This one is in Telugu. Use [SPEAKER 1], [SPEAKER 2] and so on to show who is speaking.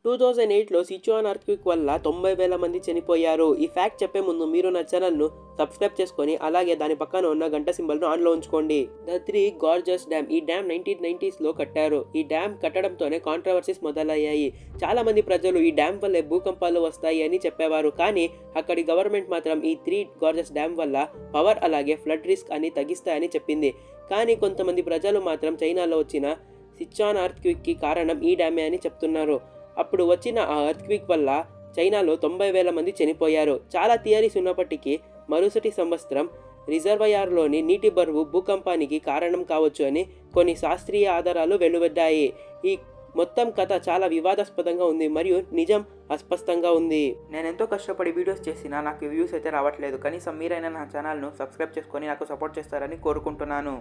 [SPEAKER 1] 2008లో సిచువాన్ ఎర్త్‌క్వేక్ వల్ల 90,000 మంది చనిపోయారు. ఈ ఫ్యాక్ట్ చెప్పే ముందు మీరు నా ఛానల్‌ను సబ్స్క్రైబ్ చేసుకొని అలాగే దాని పక్కన ఉన్న గంట సింబల్‌ను ఆన్‌లో ఉంచుకోండి. The three Gorges dam. ఈ డ్యామ్ 1990స్‌లో కట్టారు. ఈ డ్యామ్ కట్టడంతోనే కాంట్రోవర్సీస్ మొదలయ్యాయి. చాలా మంది ప్రజలు ఈ డ్యామ్ వల్లే భూకంపాలు వస్తాయి అని చెప్పేవారు. కానీ అక్కడి గవర్నమెంట్ మాత్రం ఈ త్రీ గార్జెస్ డ్యామ్ వల్ల పవర్ అలాగే ఫ్లడ్ రిస్క్ అని తగ్గిస్తాయని చెప్పింది. కానీ కొంతమంది ప్రజలు మాత్రం చైనాలో వచ్చిన సిచువాన్ ఎర్త్‌క్వేక్‌కి కారణం ఈ డ్యామే అని చెప్తున్నారు. అప్పుడు వచ్చిన ఆ ఎర్త్‌క్వేక్ వల్ల చైనాలో 90,000 మంది చనిపోయారు. చాలా థియరీస్ ఉన్నప్పటికీ మరుసటి సంవత్సరం రిజర్వాయర్లోని నీటి బరువు భూకంపానికి కారణం కావచ్చు అని కొన్ని శాస్త్రీయ ఆధారాలు వెలువడ్డాయి. ఈ మొత్తం కథ చాలా వివాదాస్పదంగా ఉంది మరియు నిజం అస్పష్టంగా ఉంది. నేనెంతో కష్టపడి వీడియోస్ చేసినా నాకు వ్యూస్ అయితే రావట్లేదు. కనీసం మీరైనా నా ఛానల్‌ను సబ్స్క్రైబ్ చేసుకొని నాకు సపోర్ట్ చేస్తారని కోరుకుంటున్నాను.